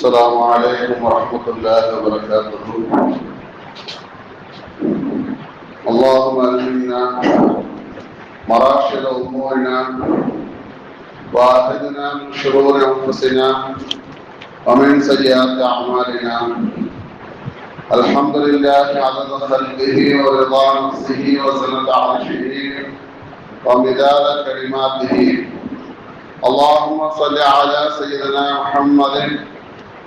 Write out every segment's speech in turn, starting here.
السلام عليكم ورحمة الله وبركاته. اللهم ألهمنا مراشد أمورنا وأعذنا من شرور أنفسنا ومن سيئات أعمالنا. الحمد لله عدد خلقه ورضا نفسه وزنة عرشه ومداد كلماته. اللهم صل على سيدنا محمد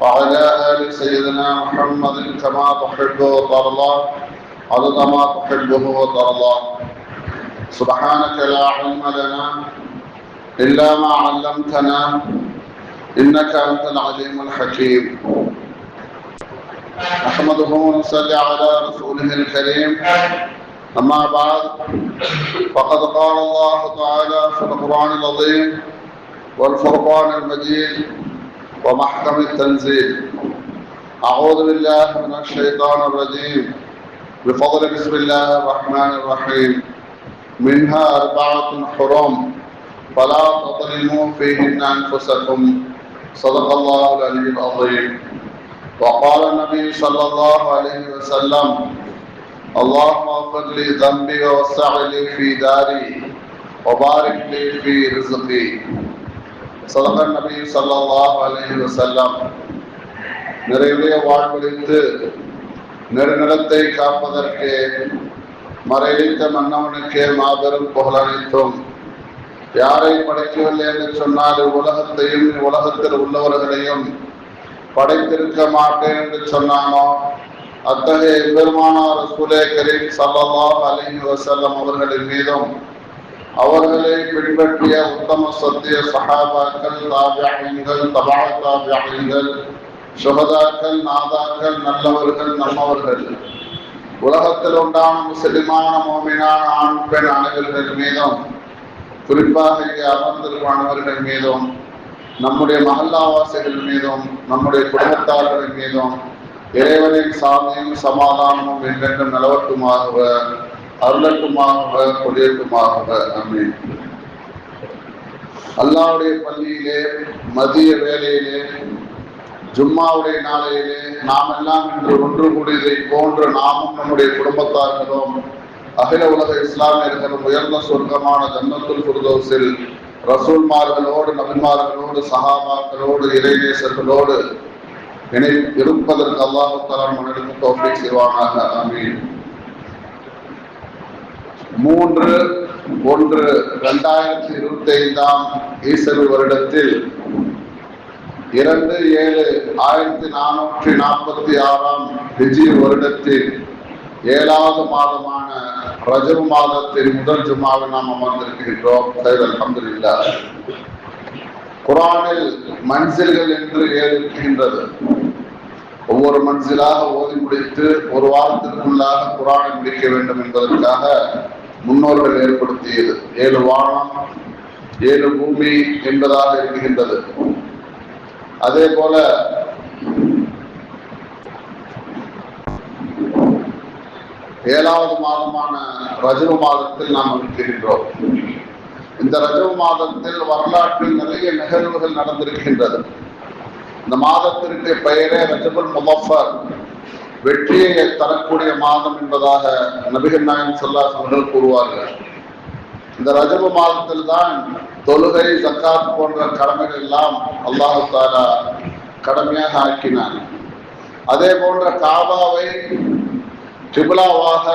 وعلى آل سيدنا محمد كما تحب وترضى عدد ما تحبه وترضى. سبحانك لا علم لنا إلا ما علمتنا إنك أنت العليم الحكيم. نحمده ونصلي على رسوله الكريم. أما بعد، فقد قال الله تعالى في القرآن العظيم والفرقان المجيد ومحكم التنزيل: أعوذ بالله من الشيطان الرجيم بفضل بسم الله الرحمن الرحيم. منها أربعة حرم فلا تظلموا فيهن أنفسكم. صدق الله العلي العظيم. وقال النبي صلى الله عليه وسلم: اللهم اغفر لي ذنبي ووسع لي في داري وبارك لي في رزقي. صدق النبي صلى الله عليه وسلم. நிறைய வாழ்வழித்து நெருநிலத்தை காப்பதற்கு மறைத்த மன்னவனுக்கே மாபெரும் புகழனைத்தும். யாரை படைக்கவில்லை என்று சொன்னால் உலகத்தையும் உலகத்தில் உள்ளவர்களையும் படைத்திருக்க மாட்டேன் என்று சொன்னானோ அத்தகைய பெருமானார் ரசூலே கரீம் ஸல்லல்லாஹு அலைஹி வஸல்லம் அவர்களின் மீதும் அவர்களை பின்பற்றிய உத்தம சத்திய சஹாபாக்கள், தாபிஈன்கள், தபா தாபிஈன்கள், சுஹதாக்கள், நாதாக்கள், நல்லவர்கள், நம்மவர்கள், உலகத்தில் உண்டான முஸ்லிமான மோமினான ஆண் பெண் அனைவர்கள் மீதும், குறிப்பாக இங்கே அமர்ந்திருக்கும் அனைவர்கள் மீதும், நம்முடைய மஹல்லாவாசிகள் மீதும், நம்முடைய குடும்பத்தார்கள் மீதும் இறைவனின் சாந்தியும் சமாதானமும் என்றென்றும் நிலவட்டுமாக, அருளட்டுமாக, கொடியட்டுமாக. ஆமீன். அல்லாஹ்வுடைய பள்ளியிலே மதிய வேளையிலே ஜும்மாவுடைய நாளையிலே நாம் எல்லாம் இன்று ஒன்று கூடியதை போன்று நாமும் நம்முடைய குடும்பத்தார்களும் அகில உலக இஸ்லாமியர்களும் உயர்ந்த சொர்க்கமான ஜன்னத்துல் ஃபிர்தௌஸில் ரசூல்மார்களோடு, நபிமார்களோடு, சஹாபாக்களோடு, இறைநேசர்களோடு இருப்பதற்கு அல்லாஹ் தஆலா மனதிற்கு தௌஃபீக் செய்வானாக. ஆமீன். 3/1/2025 ஈசவி வருடத்தில் 2/7/1446 ஹிஜ்ரி வருடத்தில் 7வது மாதமான ரஜப் மாதத்தின் முதல் ஜும்மாவில் நாம் அமர்ந்திருக்கின்றோம். அல்ஹம்துலில்லாஹ். குர்ஆனில் மன்சில்கள் என்று 7 இருக்கின்றது. ஒவ்வொரு மன்சிலாக ஓதி முடித்து ஒரு வாரத்திற்குள்ளாக குர்ஆனை முடிக்க வேண்டும் என்பதற்காக முன்னோர்கள் ஏற்படுத்தியது 7 வானம் 7 பூமி என்பதாக இருக்கின்றது. அதே போல ஏழாவது மாதமான ரஜப் மாதத்தில் நாம் இருக்கின்றோம். இந்த ரஜப் மாதத்தில் வரலாற்றில் நிறைய நிகழ்வுகள் நடந்திருக்கின்றது. இந்த மாதத்திற்கு பெயரே ரஜபுல் முலஃபர், வெற்றியை தரக்கூடிய மாதம் என்பதாக நபிகள் நாயகம் ஸல்லல்லாஹு அலைஹி வஸல்லம் கூறுவார்கள். இந்த ரஜப மாதத்தில் தான் தொழுகை, ஜக்காத் போன்ற கடமைகள் எல்லாம் அல்லாஹ் தஆலா கடமையாக ஆக்கினான். அதே போன்ற காபாவை கிப்லாவாக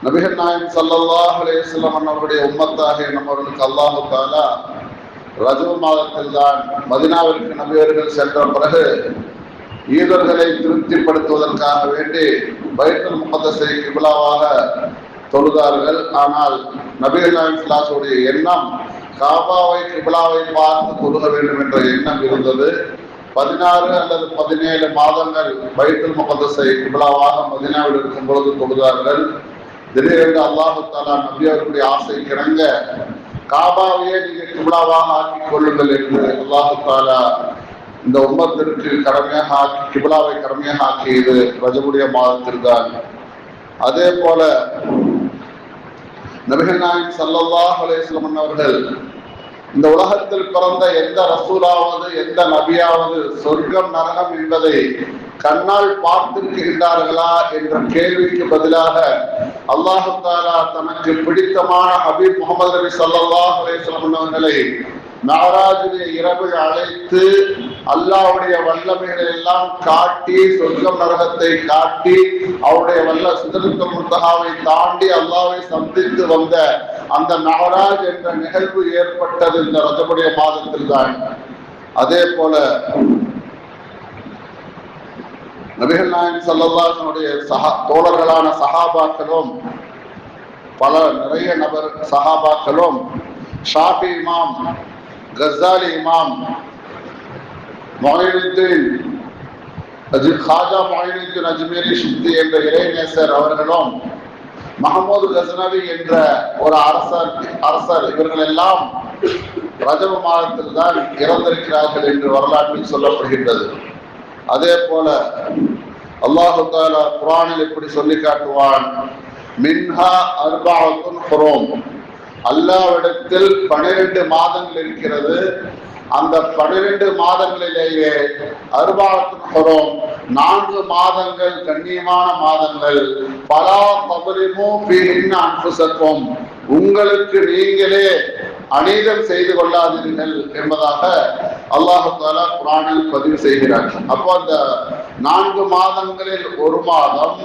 நபிகள் நாயகம் ஸல்லல்லாஹு அலைஹி வஸல்லம் அவருடைய உம்மத்தாக நம்மவர்களுக்கு அல்லாஹ் தஆலா ரஜப மாதத்தில் தான் மதீனாவிற்கு நபியவர்கள் சென்ற பிறகு ஈதர்களை திருப்திப்படுத்துவதற்காக வேண்டி பைத்துல் முகத்தஸை கிப்லாவாக தொழுதார்கள். ஆனால் நபிகள் நாயகம் ஸல்லல்லாஹு அலைஹி வஸல்லம் எண்ணம் காபாவை கிப்லாவை பார்த்து தொழுக வேண்டும் என்ற எண்ணம் இருந்தது. 16 அல்லது 17 மாதங்கள் பைத்துல் முகத்தஸை கிப்லாவாக மதீனாவில் இருக்கும் பொழுது தொழுதார்கள். திடீரென்று அல்லாஹ் தஆலா நபி அவர்களுடைய ஆசை கிணங்க காபாவையே நீங்கள் கிப்லாவாக ஆக்கிக் கொள்ளுங்கள் என்று அல்லாஹ் தஆலா இந்த உம்மத்திற்கு கடமையாக ஆக்கி கிப்லாவை கடமையாக ஆக்கியது ரஜபுடைய மாதத்தில் தான். அதே போல நபிகள் நாயகம் ஸல்லல்லாஹு அலைஹி வஸல்லம் அவர்கள் இந்த உலகத்தில் பிறந்த எந்த ரசூலாவது எந்த நபியாவது சொர்க்கம் நரகம் என்பதை கண்ணால் பார்த்திருக்கின்றார்களா என்ற கேள்விக்கு பதிலாக அல்லாஹு தஆலா தனக்கு பிடித்தமான ஹபீப் முஹம்மது நபி ஸல்லல்லாஹு அலைஹி வஸல்லம் அவர்களை மெஹராஜிலே இரவில் அழைத்து அல்லாஹ்வுடைய வல்லமைகளை எல்லாம் காட்டி சொர்க்கம் நரகத்தை காட்டி அவருடைய வல்ல சிதறத்துல் முன்தஹாவை தாண்டி அல்லாஹ்வை சந்தித்து வந்த அந்த மெஹராஜ் என்ற நிகழ்வு ஏற்பட்டது இந்த ரஜபுடைய மாதத்தில் தான். அதே போல நபிகள் நாயகம் ஸல்லல்லாஹு அலைஹி வஸல்லம் தோழர்களான சஹாபாக்களும் நிறைய நபர் சஹாபாக்களும் ஷாஃபி இமாம், கஸாலி இமாம், மொய்னுத்தீன் காஜா மொய்னுத்தீன் அஜ்மீரி ஷிப்தி என்ற இறைநேசர் அவர்களும் மஹமூது கஸ்னவி என்ற ஒரு அரசர் இவர்கள் எல்லாம் ரஜப மாதத்தில் தான் இறந்திருக்கிறார்கள் என்று வரலாற்றில் சொல்லப்படுகின்றது. அதே போல அல்லாஹு தஆலா குர்ஆனில் இப்படி சொல்லி காட்டுவான், மின்ஹா அர்பஅத்துன் ஹுரும், அல்லாஹ்விடத்தில் 12 மாதங்கள் இருக்கிறது. அந்த 12 மாதங்களிலேயே அர்பஅத்துன் ஹுரும் 4 மாதங்கள் கண்ணியமான மாதங்கள். பலா தபரிமு ஃபீஹின்ன அன்ஃபுஸக்கும், உங்களுக்கு நீங்களே அநீதம் செய்து கொள்ளாதீர்கள் என்பதாக அல்லாஹ் தஆலா குர்ஆனில் பதிவு செய்கிறார். அப்போ அந்த 4 மாதங்களில் ஒரு மாதம்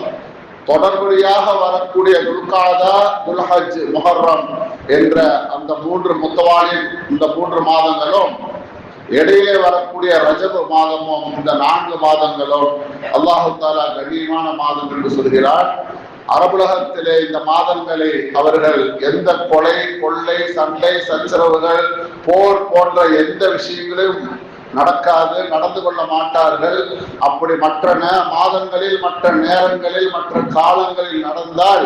தொடர்படியாக வரக்கூடிய துல்காதா, துல்ஹஜ், முஹர்ரம் என்ற அந்த 3 முத்தவாலின் இந்த 3 மாதங்களும் இடையிலே வரக்கூடிய ரஜப மாதமும் இந்த 4 மாதங்களும் அல்லாஹு தஆலா கண்ணியமான மாதம் என்று சொல்கிறார். அரபுலகத்திலே இந்த மாதங்களை அவர்கள் எந்த கொலை, கொள்ளை, சண்டை, சச்சரவுகள், போர் போன்ற எந்த விஷயங்களும் நடந்து கொள்ள மாட்டார்கள். அப்படி மற்ற மாதங்களில், மற்ற நேரங்களில், மற்ற காலங்களில் நடந்தால்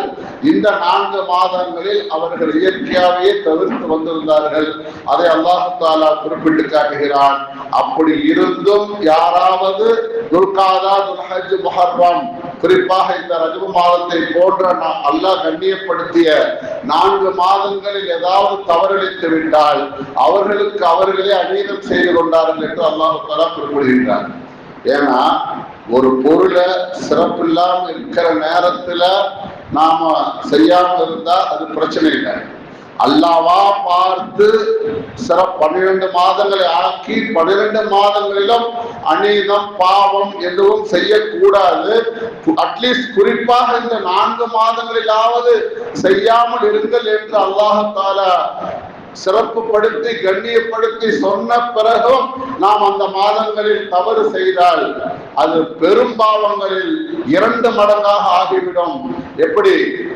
இந்த 4 மாதங்களில் அவர்கள் இயற்கையாகவே தவிர்த்து வந்திருந்தார்கள். அதை அல்லாஹ் தஆலா குறிப்பிட்டு காட்டுகிறான். அப்படி இருந்தும் யாராவது துல்காதா, துல்ஹஜ், முஹர்ரம், குறிப்பாக இந்த ரஜப மாதத்தை போன்ற அல்லாஹ் கண்ணியப்படுத்திய 4 மாதங்களில் ஏதாவது தவறளித்து விட்டால் அவர்களுக்கு அவர்களே அநீதம் செய்து கொண்டார்கள் என்று அல்லாஹ் தஆலா குறிப்பிடுகின்றார். ஏன்னா ஒரு பொருளை சிறப்பு இல்லாம இருக்கிற நேரத்துல நாம செய்யாம இருந்தா அது பிரச்சனை இல்லை. அல்லாவா பார்த்து 12 மாதங்களை ஆக்கி 12 மாதங்களிலும் அநீதம், பாவம் எதுவும் செய்யக்கூடாது. அட்லீஸ்ட் குறிப்பாக இந்த 4 மாதங்களிலாவது செய்யாமல் இருங்கள் என்று அல்லாஹ் தஆலா சிறப்புப்படுத்தி கண்ணியப்படுத்தி சொன்ன பிறகும் நாம் அந்த மாதங்களில் தவறு செய்தால் அது பெரும் பாவங்களில் 2 மடங்காக ஆகிவிடும். எப்படி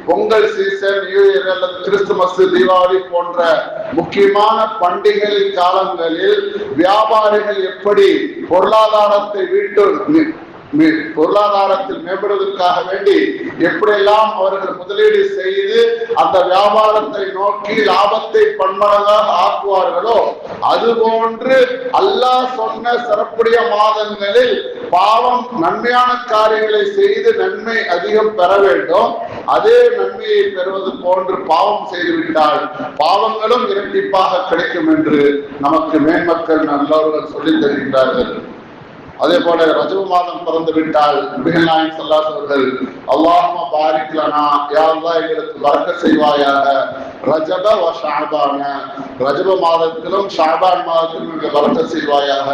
பொங்கல் சீசன், நியூ இயர் அல்லது கிறிஸ்துமஸ், தீபாவளி போன்ற முக்கியமான பண்டிகை காலங்களில் வியாபாரிகள் எப்படி பொருளாதாரத்தில் மேம்படுவதற்காக வேண்டி எப்படியெல்லாம் அவர்கள் முதலீடு செய்து அந்த வியாபாரத்தை நோக்கி லாபத்தை பன்மடங்காக ஆக்குவார்களோ அதுபோன்று அல்லாஹ் சொன்ன சிறப்புடைய மாதங்களில் பாவம், நன்மையான காரியங்களை செய்து நன்மை அதிகம் பெற வேண்டும். அதே நன்மையை பெறுவது போன்று பாவம் செய்துவிட்டால் பாவங்களும் இரட்டிப்பாக கிடைக்கும் என்று நமக்கு மேன்மக்கள் நல்லவர்கள் சொல்லித் தருகின்றார்கள். அதே போல ரஜப மாதம் பிறந்து விட்டால் நபிகள் நாயகம் ஸல்லல்லாஹு அலைஹி அவர்கள் அல்லாஹும்ம பாரிக் லனா, யா அல்லாஹ் எங்களுக்கு பரக்கத் செய்வாயாக, ரஜப வ ஷஅபான, ரஜப மாதத்திலும் ஷஅபான் மாதத்திலும் எங்களுக்கு பரக்கத் செய்வாயாக.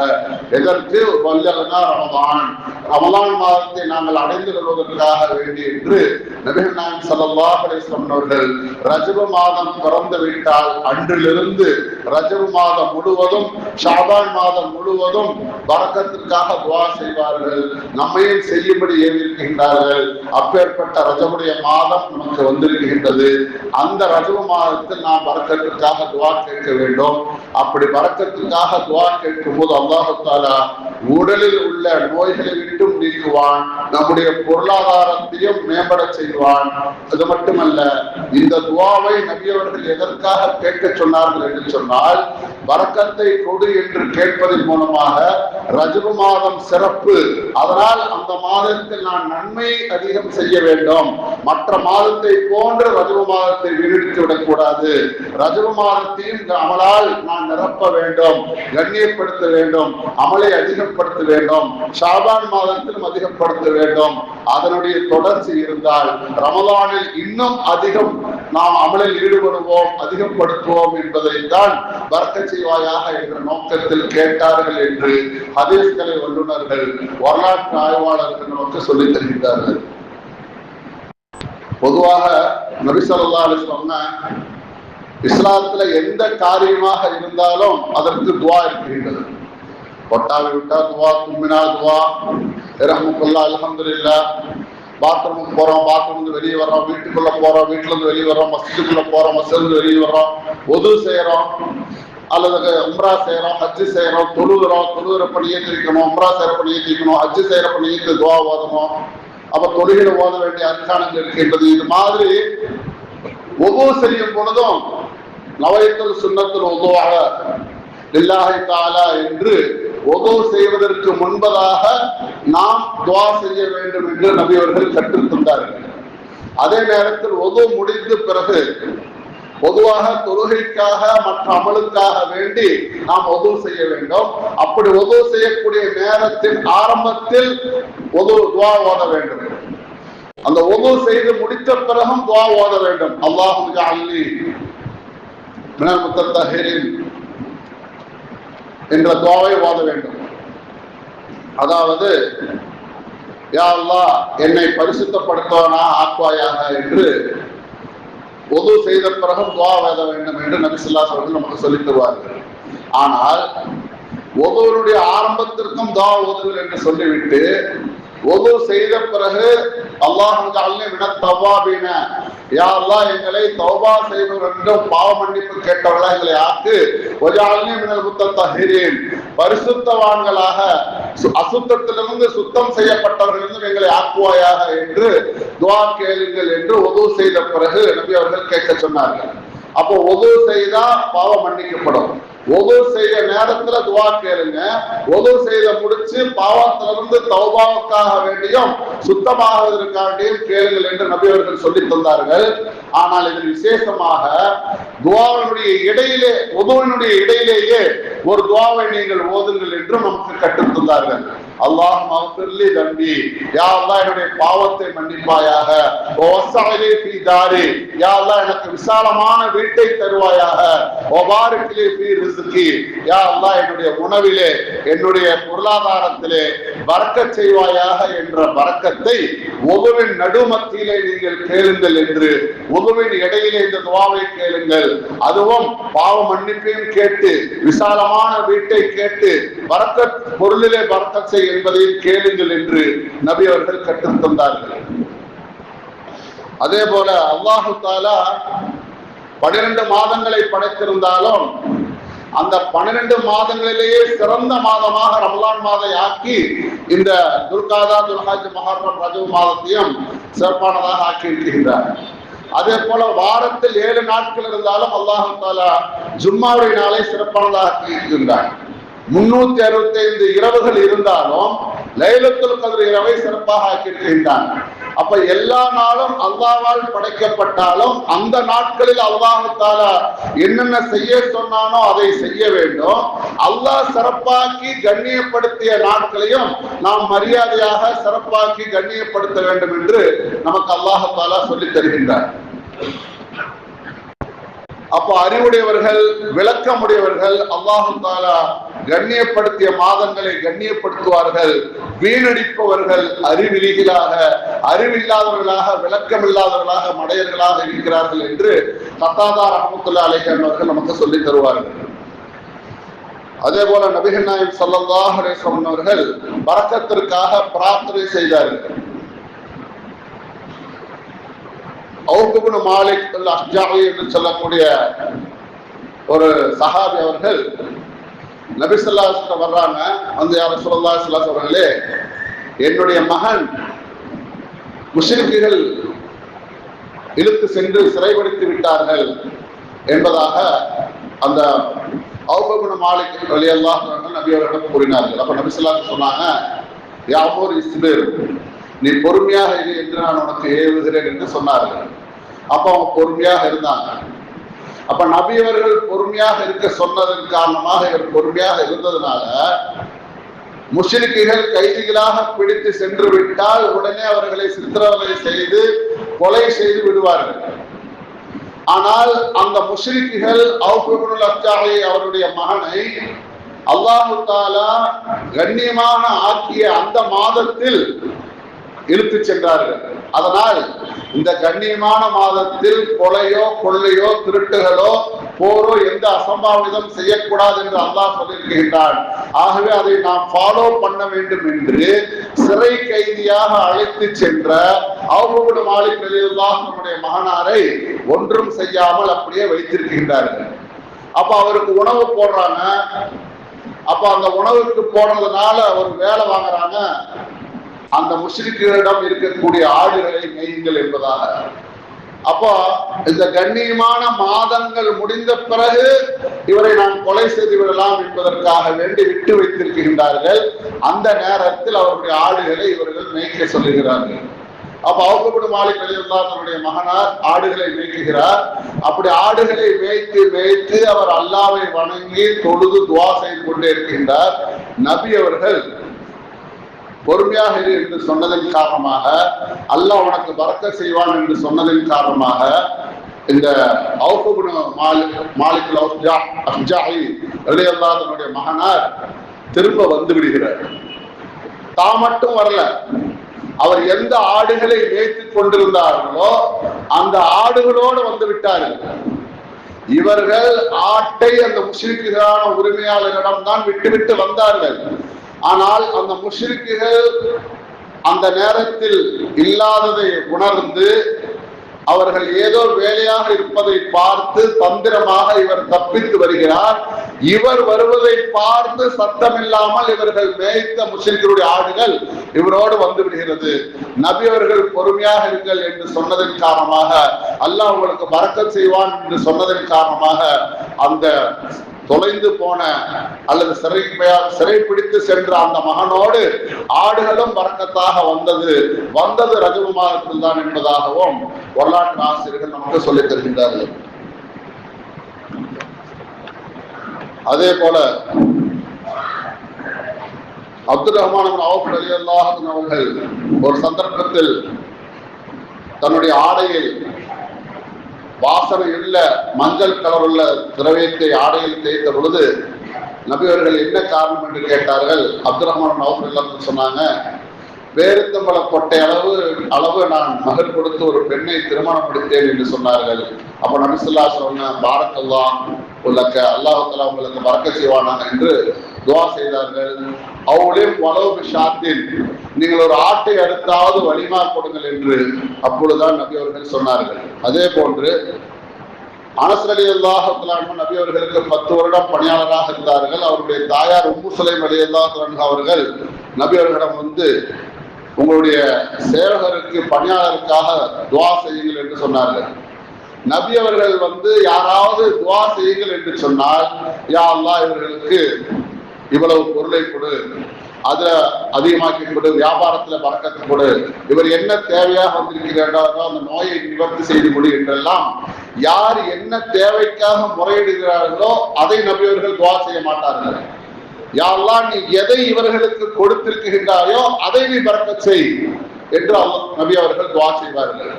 எதற்கு? வல்லனா ரமதான், ரமலான் மாதத்தை நாங்கள் அடைந்து கொள்வதற்காக வேண்டி என்று நபிகள் நாயகம் ஸல்லல்லாஹு அலைஹி வஸல்லம் அவர்கள் ரஜப மாதம் பிறந்து விட்டால் அன்றிலிருந்து ரஜப மாதம் முழுவதும், ஷஅபான் மாதம் முழுவதும் பரக்கத்திற்காக துஆ செய்வார்கள். நம்மையும் செய்யும்படி ஏவிருக்கின்றார்கள். அப்பேற்பட்ட ரஜபுடைய மாதம் நமக்கு வந்திருக்கின்றது. அந்த ரஜப மாதத்தில் நாம் பரக்கத்திற்காக துஆ கேட்க வேண்டும். அப்படி பரக்கத்திற்காக துஆ கேட்கும் போது அல்லாஹ் தஆலா உடலில் உள்ள நோய்களை விட்டும் நீக்குவான், நம்முடைய பொருளாதாரத்தையும் மேம்பட செய்வான். அது மட்டுமல்ல, இந்த துஆவை நபி அவர்கள் எதற்காக கேட்க சொன்னார்கள் என்று சொன்னால், பரக்கத்தை கொடு என்று கேட்பதன் மூலமாக ரஜபு மாதம் சிறப்பு, அதனால் அந்த மாதத்தில் நான் நன்மை அதிகம் செய்ய வேண்டும், மற்ற மாதத்தை போன்று ரஜபு மாதத்தை வீழ்த்தி விடக்கூடாது, ரஜபு மாதத்தையும் அமலால் நான் நிரப்ப வேண்டும், கண்ணியப்படுத்த வேண்டும், அமலை அதிகப்படுத்த வேண்டும், ஷாபான் மாதத்திலும் அதிகப்படுத்த வேண்டும். அதனுடைய தொடர்ச்சி இருந்தால் ரமலானில் இன்னும் அதிகம் நாம் அமலில் ஈடுபடுவோம், அதிகப்படுத்துவோம் என்பதை தான் பரக்கத் செய்வாயாக என்ற நோக்கத்தில் கேட்டார்கள் என்று ஹதீஸ்களை வல்லுநர்கள், வரலாற்று ஆய்வாளர்கள் நமக்கு சொல்லித் தருகின்றார்கள். பொதுவாக நபி ஸல்லல்லாஹு அலைஹி வஸல்லம் இஸ்லாத்துல எந்த காரியமாக இருந்தாலும் அதற்கு துவா இருக்கின்றது. கொட்டாவி விட்டா துவா, தும்மினா துவா, இரஹ்மத்துல்லாஹ், அல்ஹம்துலில்லாஹ். பாத்ரூமுக்கு போறோம், பாத்ரூம் வெளியே வர்றோம், வீட்டுக்குள்ள போறோம், வீட்டுல இருந்து வெளியே வர்றோம், மஸ்ஜிதுக்குள்ள போறோம், மஸ்ஜிதுல வெளியே வர்றோம், ஒது செய்யறோம் அல்லது உம்ரா செய்யறோம், ஹஜ்ஜு செய்யறோம், தொழுகிறோம், தொழுகிறப்ப நியத்திக்கணும், உம்ரா செய்யறப்ப நியத்திக்கணும், ஹஜ்ஜு செய்யறப்ப நியத்து துவா ஓதணும். அப்ப தொழுகையில ஓத வேண்டிய அர்க்கானங்கள் இருக்கின்றது. இது மாதிரி ஒவ்வொரு செய்யும் பொழுதும் நவைத்தல் சுன்னத்துல் உதுவாக லில்லாஹி தஆலா என்று ஒது செய்வதற்கு முன்பதாக நாம் துவா செய்ய வேண்டும் என்று நபி அவர்கள் கற்றுத் தந்தார்கள். அதே நேரத்தில் ஒது முடிந்த பிறகு பொதுவாக தொழுகைக்காக மற்ற அமலுக்காக வேண்டி நாம் ஒது செய்ய வேண்டும். அப்படி ஒது செய்யக்கூடிய நேரத்தின் ஆரம்பத்தில் ஒது துவா ஓத வேண்டும். அந்த ஒது செய்து முடித்த பிறகும் துவா ஓத வேண்டும். அல்லாஹும்ம ஜஅல்னி மினல் முத்தஹஹிரீன் என்ற துவாவை ஓத வேண்டும். அதாவது யா அல்லாஹ் என்னை பரிசுத்தப்படுத்துவனா ஆக்குவாயாக என்று ஒது செய்த பிறகு துவா ஓத வேண்டும் என்று நபி ஸல்லல்லாஹு அலைஹி வஸல்லம் நமக்கு சொல்லித் தருவார்கள். ஆனால் ஒதுவுடைய ஆரம்பத்திற்கும் துவா ஓதுங்கள் என்று சொல்லிவிட்டு ஒது செய்த பிறகு அல்லாஹும்ம ஜஅல்னி மினத் தவ்வாபீன, யா அல்லாஹ் எங்களை தௌபா செய்பவர்களும் பாவ மன்னிப்பு கேட்டவர்களா எங்களை ஆக்கு, வஜஅல்னி மினல் முத்தஹஹிரீன் பரிசுத்தவான்களாக அசுத்தத்திலிருந்து சுத்தம் செய்யப்பட்டவர்களிலிருந்து எங்களை ஆக்குவாயாக என்று துஆ கேளுங்கள் என்று ஒது செய்த பிறகு நபி அவர்கள் கேட்க சொன்னார்கள். அப்போ ஒது செய்தா பாவம் மன்னிக்கப்படும். ஒது செய்ய நேரத்துல துவா கேளுங்க. ஒது செய்த முடிச்சு பாவத்திலிருந்து தௌபாவுக்காக வேண்டியும் சுத்தமாகுவதற்காண்டியும் கேளுங்கள் என்று நபி அவர்கள் சொல்லி தந்தார்கள். ஆனால் இதில் விசேஷமாக துவாவினுடைய இடையிலே, ஒதுவினுடைய இடையிலேயே ஒரு துவாவை நீங்கள் ஓதுங்கள் என்று நமக்கு கற்றுத் தந்தார்கள். அல்லாஹ் மஃபிர்லி தம்பி, யா அல்லாஹ் என்னுடைய பாவத்தை மன்னிப்பாயாக, வஸஅலி ஃபீ தாரி, யா அல்லாஹ் எனக்கு விசாலமான வீட்டை தருவாயாக, வபாரிக் லி ஃபீ ரிஸ்கி, யா அல்லாஹ் என்னுடைய உணவிலே என்னுடைய பொருளாதாரத்திலே பரக்கத் செய்வாயாக என்ற பரக்கத்தை ஒதுவின் நடுமத்தியிலே நீங்கள் கேளுங்கள் என்று, ஒதுவின் இடையிலே இந்த துவாவை கேளுங்கள். அதுவும் பாவ மன்னிப்பையும் கேட்டு விசாலமான வீட்டை கேட்டு பரக்கத் பொருளிலே பரக்கத் செய் என்பதையும் கேளுங்கள் என்று நபி அவர்கள் கற்றுத் தந்தார்கள். அதே போல அல்லாஹு தஆலா 12 மாதங்களை படைத்திருந்தாலும் அந்த 12 மாதங்களிலேயே சிறந்த மாதமாக ரமலான் மாதத்தை ஆக்கி இந்த துல்காதா, துல்ஹஜ், முஹர்ரம், ரஜப் மாதத்தையும் சிறப்பானதாக ஆக்கி இருக்கின்றார். அதே போல வாரத்தில் 7 நாட்கள் இருந்தாலும் அல்லாஹு தஆலா ஜும்மாவுடைய நாளை சிறப்பானதாக ஆக்கி இருக்கின்றார். 365 இரவுகள் இருந்தாலும் லைலத்துல் கத்ர் இரவை சிறப்பாக ஆக்கியிருக்கின்றான். அப்ப எல்லா நாளும் அல்லாஹ்வால் படைக்கப்பட்டாலும் அந்த நாட்களில் அல்லாஹ் தஆலா என்னென்ன செய்ய சொன்னானோ அதை செய்ய வேண்டும். அல்லாஹ் சிறப்பாக்கி கண்ணியப்படுத்திய நாட்களையும் நாம் மரியாதையாக சிறப்பாக்கி கண்ணியப்படுத்த வேண்டும் என்று நமக்கு அல்லாஹ் தஆலா சொல்லித் தருகின்றார். அப்போ அறிவுடையவர்கள், விளக்கமுடையவர்கள் அல்லாஹ் தஆலா கண்ணியப்படுத்திய மாதங்களை கண்ணியப்படுத்துவார்கள். வீணடிப்பவர்கள் அறிவிலிகளாக, அறிவில்லாதவர்களாக, விளக்கமில்லாதவர்களாக, மடையர்களாக இருக்கிறார்கள் என்று கத்தாதா ரஹ்மத்துல்லாஹி அலைஹி அவர்கள் நமக்கு சொல்லித் தருவார்கள். அதே போல நபிகள் நாயகம் ஸல்லல்லாஹு அலைஹி வஸல்லம் அவர்கள் பரக்கத்திற்காக பிரார்த்தனை செய்தார்கள். அவுஃப் இப்னு மாலிக் அல்-அஷ்ஜாஇ என்று சொல்லக்கூடிய ஒரு சஹாபி அவர்கள் நபி ஸல்லல்லாஹு அலைஹி வஸல்லம் வர்றாங்க. வந்து யா ரசூலுல்லாஹி ஸல்லல்லாஹு அலைஹி அவர்களே, என்னுடைய மகன் முஷ்ரிக்குகள் இழுத்து சென்று சிறைப்படுத்தி விட்டார்கள் என்பதாக அந்த அவுஃப் இப்னு மாலிக் ரலியல்லாஹு அன்ஹு நபி அவர்களிடம் கூறினார்கள். அப்ப நபி ஸல்லல்லாஹு அலைஹி வஸல்லம் சொன்னாங்க, யா அமூர் இஸ்பிர், நீ பொறுமையாக இரு என்று நான் உனக்கு ஏவுகிறேன் என்று சொன்னார்கள். அப்ப அவங்க பொறுமையாக இருந்தாங்க. அப்ப நபி அவர்கள் பொறுமையாக இருக்க சொன்னதன் காரணமாக இவர் பொறுமையாக இருந்ததுனால முஷ்ரிக்குகள் கைதிகளாக பிடித்து சென்று விட்டால் உடனே அவர்களை சித்திரவதை செய்து கொலை செய்து விடுவார்கள். ஆனால் அந்த முஷ்ரிக்குகள் அவுஃப் இப்னுல் அஜ்ஜாஹி அவருடைய மகனை அல்லாஹு தஆலா கண்ணியமான ஆக்கிய அந்த மாதத்தில் இழுத்து சென்றார்கள். அதனால் இந்த கண்ணியமான மாதத்தில் கொலையோ கொள்ளையோ திருட்டுகளோ போரோ எந்த அசம்பாவிதம் செய்யக்கூடாது என்று அல்லாஹ் சொல்லியிருக்கின்றான். ஆகவே அதை நாம் ஃபாலோ பண்ண வேண்டும் என்று சிறை கைதியாக அழைத்து சென்ற அவுஃப் இப்னு மாலிக் ரலியல்லாஹு அன்ஹுடைய மகனாரை ஒன்றும் செய்யாமல் அப்படியே வைத்திருக்கின்றார்கள். அப்ப அவருக்கு உணவு போடுறாங்க. அப்ப அந்த உணவுக்கு போடுறதுனால ஒரு வேலை வாங்குறாங்க, அந்த முஷ்ரிக்குகளிடம் இருக்கக்கூடிய ஆடுகளை மேயுங்கள் என்பதாக. அப்போ இந்த கண்ணியமான மாதங்கள் முடிந்த பிறகு இவரை நாம் கொலை செய்து விடலாம் என்பதற்காக வேண்டி விட்டு வைத்திருக்கின்றார்கள். அந்த நேரத்தில் அவருடைய ஆடுகளை இவர்கள் மேய்க்க சொல்லுகிறார்கள். அப்ப அவுஃப் இப்னு மாலிக் ரலியல்லாஹு தன்னுடைய மகனார் ஆடுகளை மேய்க்குகிறார். அப்படி ஆடுகளை மேய்த்து அவர் அல்லாஹ்வை வணங்கி தொழுது துஆ செய்து கொண்டே இருக்கின்றார். நபி அவர்கள் பொறுமையாக இரு என்று சொன்னதன் காரணமாக, அல்லாஹ் உனக்கு பரக்கத் செய்வான் என்று சொன்னதன் காரணமாக இந்த அவுஃப் இப்னு மாலிக் அல்-அஜ்ஜாஹி ரலியல்லாஹு தன்னுடைய மகனார் திரும்ப வந்து விடுகிறார். தான் மட்டும் வரல, அவர் எந்த ஆடுகளை மேய்த்துக் கொண்டிருந்தார்களோ அந்த ஆடுகளோடு வந்து விட்டார்கள். இவர்கள் ஆட்டை அந்த முஷ்ரிக்குகளான உரிமையாளரிடம் தான் விட்டுவிட்டு வந்தார்கள். ஆனால் அந்த முஷ்ரிக்குகள் அந்த நேரத்தில் இல்லாததை உணர்ந்து அவர்கள் ஏதோ வேலையாக இருப்பதை பார்த்து தந்திரமாக இவர் தப்பித்து வருகிறார். இவர் வருவதை பார்த்து சத்தமில்லாமல் இவர்கள் மேய்த்த முஸ்லிம்களுடைய ஆடுகள் இவரோடு வந்து விடுகிறது. நபி அவர்கள் பொறுமையாக இருங்கள் என்று சொன்னதன் காரணமாக, அல்லாஹ் உங்களுக்கு பரக்கத் செய்வான் என்று சொன்னதன் காரணமாக அந்த தொலைந்து போன அல்லது சிறை பிடித்து சென்ற அந்த மகனோடு ஆடுகளும் பரக்கத்தாக வந்தது ரஜபு மாதத்தில் தான் என்பதாகவும் வரலாற்று ஆசிரியர்கள் நமக்கு சொல்லித் தருகின்றார்கள். அதே போல அப்துல் ரஹ்மான் இப்னு அவுஃப் ரலியல்லாஹு அன்ஹு அவர்கள் ஒரு சந்தர்ப்பத்தில் தன்னுடைய ஆடையில் வாசனை உள்ள மஞ்சள் கலர் உள்ள திரவியத்தை ஆடையில் தேய்த்த பொழுது நபி அவர்கள் என்ன காரணம் என்று கேட்டார்கள். அப்துல் ரஹ்மான் அவுஃப் ரலியல்லாஹு சொன்னாங்க, பேரித்தம்பள கொட்டை அளவு நான் மகர் கொடுத்து ஒரு பெண்ணை திருமணம் முடித்தேன் என்று சொன்னார்கள். அப்ப நபி ஸல்லல்லாஹு அலைஹி வஸல்லம் பாரக்கல்லாஹ் லக்க, அல்லாஹ் தஆலா உங்களுக்கு பரக்கத் செய்வானாக என்று துஆ செய்தார்கள். அவுலிம் வலவு பிஷாத்தின், நீங்கள் ஒரு ஆட்டை அறுத்தாவது வலிமா கொடுங்கள் என்று அப்பொழுதுதான் நபி அவர்கள் சொன்னார்கள். அதே போன்று அனஸ் ரலியல்லாஹு அன்ஹு நபி அவர்களுக்கு 10 வருடம் பணியாளராக இருந்தார்கள். அவருடைய தாயார் உம்மு சுலைம் ரலியல்லாஹு அன்ஹா அவர்கள் நபி அவர்களிடம் வந்து, உங்களுடைய சேவகருக்கு பணியாளருக்காக துஆ செய்யுங்கள் என்று சொன்னார்கள். நபி அவர்கள் வந்து யாராவது துஆ செய்யுங்கள் என்று சொன்னால், யா அல்லாஹ் இவர்களுக்கு இவ்வளவு பொருளை கொடு, அதுல அதிகமாக்கி கொடு, வியாபாரத்துல பறக்கத்து கொடு, இவர் என்ன தேவையாக வந்திருக்கிறாரோ அந்த நோயை நிவர்த்தி செய்து கொடு என்றெல்லாம் யார் என்ன தேவைக்காக முறையிடுகிறார்களோ அதை நபி அவர்கள் துஆ செய்ய மாட்டார்கள். யா அல்லாஹ் நீ எதை இவர்களுக்கு கொடுத்திருக்கின்றாயோ அதை நீ பரக்கத் செய் என்று நபி அவர்கள் துஆ செய்வார்கள்.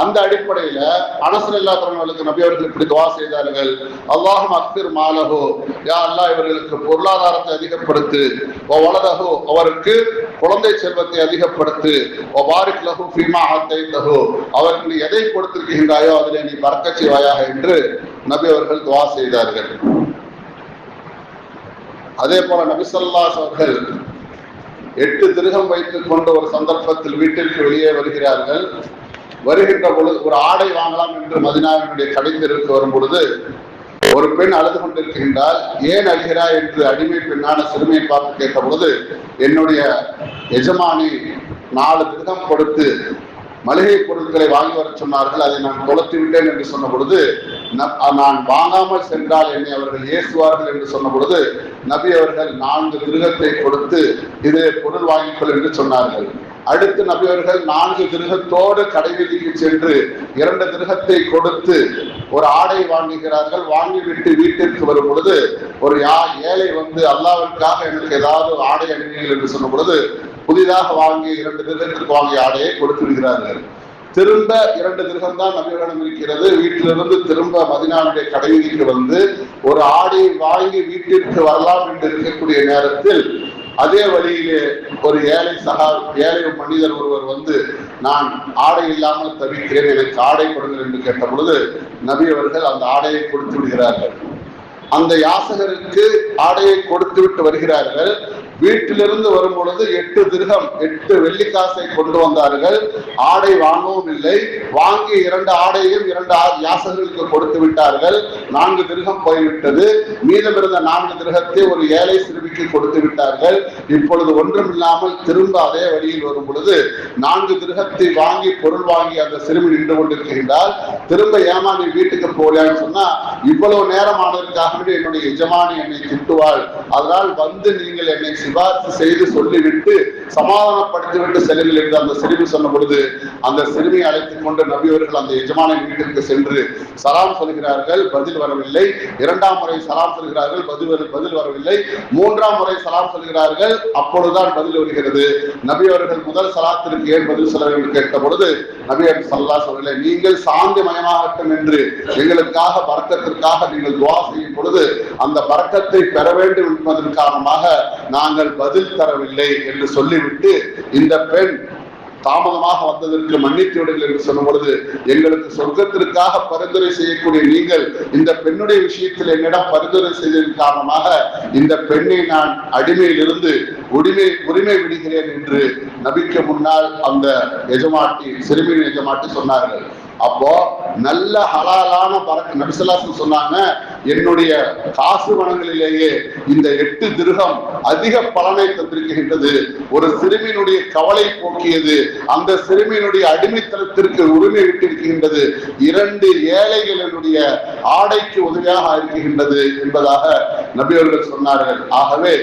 அந்த அடிப்படையில அனஸ் ரலியல்லாஹு அன்ஹு அவர்களுக்கு நபி அவர்கள் இப்படி துஆ செய்தார்கள். அல்லாஹும் அக்திர் மாலஹு, யா அல்லாஹ் இவர்களுக்கு பொருளாதாரத்தை அதிகப்படுத்து, வலதஹு அவருக்கு குழந்தை செல்வத்தை அதிகப்படுத்து, வபாரிக் லஹு ஃபீமா ஆதைதஹு அவருக்கு நீ எதை கொடுத்திருக்கின்றாயோ அதிலே நீ பரக்கத் செய்வாயாக என்று நபி அவர்கள் துஆ செய்தார்கள். அதே போல நபி ஸல்லல்லாஹு அலைஹி அவர்கள் 8 திர்ஹம் வைத்துக் கொண்டு ஒரு சந்தர்ப்பத்தில் வீட்டிற்கு வெளியே வருகிறார்கள். வருகின்ற பொழுது ஒரு ஆடை வாங்கலாம் என்று மதீனாவினுடைய கடைத்தெருவுக்கு வரும் பொழுது ஒரு பெண் அழுது கொண்டிருக்கின்றால், ஏன் அழுகிறாய் என்று அடிமை பெண்ணான சிறுமியை பார்த்து கேட்ட பொழுது, என்னுடைய எஜமானி 4 திர்ஹம் கொடுத்து மளிகை பொருட்களை வாங்கி வர சொன்னார்கள், அதை நான் தொலைத்து விட்டேன் என்று சொன்ன பொழுது நான் வாங்காமல் சென்றால் என்னை அவர்கள் ஏசுவார்கள் என்று சொன்ன பொழுது நபி அவர்கள் 4 திருகத்தை கொடுத்து இதிலே பொருள் வாங்கிக்கொள் என்று சொன்னார்கள். அடுத்து நபி அவர்கள் 4 திருகத்தோடு கடைவீதிக்கு சென்று 2 திருகத்தை கொடுத்து ஒரு ஆடை வாங்குகிறார்கள். வாங்கிவிட்டு வீட்டிற்கு வரும் பொழுது ஒரு ஏழை வந்து அல்லாஹ்விற்காக எனக்கு ஏதாவது ஆடை அணிவீர்கள் என்று சொன்ன பொழுது புதிதாக வாங்கி 2 திருகத்திற்கு வாங்கிய ஆடையை கொடுத்து விடுகிறார்கள். திரும்ப 2 திருகம் தான் நபிகளிடம் இருக்கிறது. வீட்டிலிருந்து திரும்ப மதீனாவுடைய கடைவீதிக்கு வந்து ஒரு ஆடையை வாங்கி வீட்டிற்கு வரலாம் என்று இருக்கக்கூடிய நேரத்தில் அதே வழியிலே ஒரு ஏழை மனிதர் ஒருவர் வந்து நான் ஆடை இல்லாமல் தவிக்கிறேன், எனக்கு ஆடை கொடுங்கள் என்று கேட்ட பொழுது நபி அவர்கள் அந்த ஆடையை கொடுத்து விடுகிறார்கள். அந்த யாசகருக்கு ஆடையை கொடுத்து விட்டு வருகிறார்கள். வீட்டிலிருந்து வரும் பொழுது 8 திருகம் 8 வெள்ளிக்காசை கொண்டு வந்தார்கள். ஆடை வாங்கவும் இல்லை. வாங்கி 2 ஆடையும் 2 யாசகர்களுக்கு கொடுத்து விட்டார்கள். 4 திருகம் போய்விட்டது. மீதமிருந்த 4 திருகத்தை ஒரு ஏழை சிறுமிக்கு கொடுத்து விட்டார்கள். இப்பொழுது ஒன்றுமில்லாமல் திரும்ப அதே வழியில் வரும் பொழுது 4 திருகத்தை வாங்கி பொருள் வாங்கி அந்த சிறுமி நின்று கொண்டிருக்கின்றால் திரும்ப ஏமாறி வீட்டுக்கு போகலான்னு சொன்னா இவ்வளவு நேரம் ஆனதற்காக என்னுடைய எஜமானி என்னை திட்டுவாள், அதனால் வந்து நீங்கள் என்னை சிபாரிசு செய்து சொல்லிவிட்டு சமாதானப்படுத்திவிட்டு செல்லுங்கள் என்று அந்த சிறுமி சொன்ன பொழுது அந்த சிறுமியை அழைத்துக் கொண்டு நபி அவர்கள் அந்த எஜமானி வீட்டிற்கு சென்று சலாம் சொல்கிறார்கள், பதில் வரவில்லை. 2ஆம் முறை சலாம் சொல்கிறார்கள், பதில் வரவில்லை. 3ஆம் முறை சலாம் சொல்கிறார்கள், அப்பொழுதுதான் பதில் வருகிறது. நபி அவர்கள் முதல் சலாத்திற்கு ஏன் பதில் சொல்ல வேண்டும் கேட்ட பொழுது நபி அவர்கள் ஸல்லல்லாஹு அலைஹி வஸல்லம் நீங்கள் சாந்தி மயமாகட்டும் என்று எங்களுக்காக பரக்கத்திற்காக நீங்கள் துஆ செய்யும் பொழுது அந்த பரக்கத்தை பெற வேண்டும் என்பதன் காரணமாக நாங்கள் பதில் தரவில்லை என்று சொல்லிவிட்டு இந்த பெண் தாமதமாக வந்ததற்கு மன்னித்து விடுங்கள் என்று சொன்ன பொழுது எங்களுக்கு சொர்க்கத்திற்காக பரிந்துரை செய்யக்கூடிய நீங்கள் இந்த பெண்ணுடைய விஷயத்தில் என்னிடம் பரிந்துரை செய்ததன் காரணமாக இந்த பெண்ணை நான் அடிமையில் இருந்து உரிமை விடுகிறேன் என்று நபிக்கு முன்னால் அந்த எஜமாட்டி சிறுமியின் எஜமாட்டி சொன்னார்கள். அப்போ நல்ல ஹலாலான பரக்க நபி ஸல்லல்லாஹு அலைஹி வஸல்லம் சொன்னாங்க, என்னுடைய காசு வனங்களிலேயே இந்த 8 திருகம் அதிக பலனை தந்திருக்கின்றது. ஒரு சிறுமியினுடைய கவலை போக்கியது, அந்த சிறுமியினுடைய அடிமைத்தனத்திற்கு உரிமை விட்டிருக்கின்றது, 2 ஏழைகளினுடைய ஆடைக்கு உதவியாக இருக்கின்றது என்பதாக நபி அவர்கள் சொன்னார்கள். ஆகவே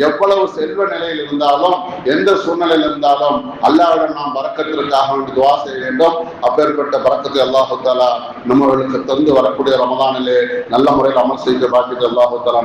எவ்வளவு செல்வ நிலையில் இருந்தாலும் எந்த சூழ்நிலையில் இருந்தாலும் அல்லாஹ்விடம் நாம் பரக்கத்திற்காக வேண்டி துஆ செய்ய வேண்டும். அப்பேற்பட்ட பரக்கத்தை அல்லாஹ் தஆலா நம்மளுக்கு தந்து வரக்கூடிய ரமலானிலே நல்ல முறையில் அமல் செய்ய பாக்கியத்தை அல்லாஹ் தஆலா